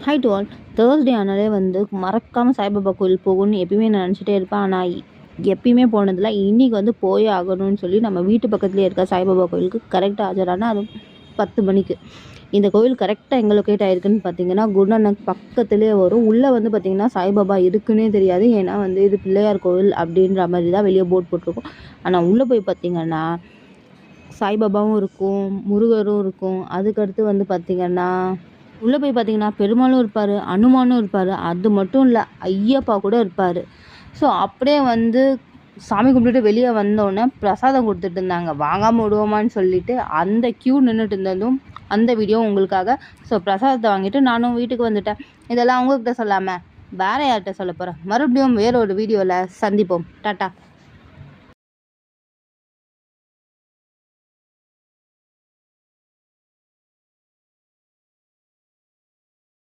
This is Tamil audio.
High to all. தேர்ஸ்டே ஆனாலே வந்து மறக்காமல் சாய்பாபா கோயில் போகணும்னு எப்பயுமே நான் நினச்சிட்டே இருப்பேன். ஆனால் எப்பயுமே போனதில்லை. இன்றைக்கி வந்து போயே ஆகணும்னு சொல்லி நம்ம வீட்டு பக்கத்துலேயே இருக்க சாய்பாபா கோயிலுக்கு கரெக்டாக ஆஜரானா அது 10 மணிக்கு. இந்த கோயில் கரெக்டாக எங்கே லொக்கேட் ஆகிருக்குன்னு பார்த்தீங்கன்னா குருநானக் பக்கத்துலேயே வரும். உள்ளே வந்து பார்த்திங்கன்னா சாய்பாபா இருக்குன்னே தெரியாது. ஏன்னா வந்து இது பிள்ளையார் கோவில் அப்படின்ற மாதிரி தான் வெளியே போர்டு போட்டிருக்கோம். ஆனால் உள்ளே போய் பார்த்திங்கன்னா சாய்பாபாவும் இருக்கும், முருகரும் இருக்கும். அதுக்கடுத்து வந்து பார்த்திங்கன்னா உள்ளே போய் பார்த்திங்கன்னா பெருமாளும் இருப்பார், அனுமானும் இருப்பார். அது மட்டும் இல்லை, ஐயப்பா கூட இருப்பார். ஸோ அப்படியே வந்து சாமி கும்பிட்டுட்டு வெளியே வந்தோடனே பிரசாதம் கொடுத்துட்டு இருந்தாங்க. வாங்காமல் விடுவோமான்னு சொல்லிட்டு அந்த க்யூ நின்றுட்டு இருந்ததும் அந்த வீடியோ உங்களுக்காக. ஸோ பிரசாதத்தை வாங்கிட்டு நானும் வீட்டுக்கு வந்துட்டேன். இதெல்லாம் உங்கள்கிட்ட சொல்லாமல் வேறு யார்கிட்ட சொல்ல போகிறேன். மறுபடியும் வேற ஒரு வீடியோவில் சந்திப்போம். டாட்டா.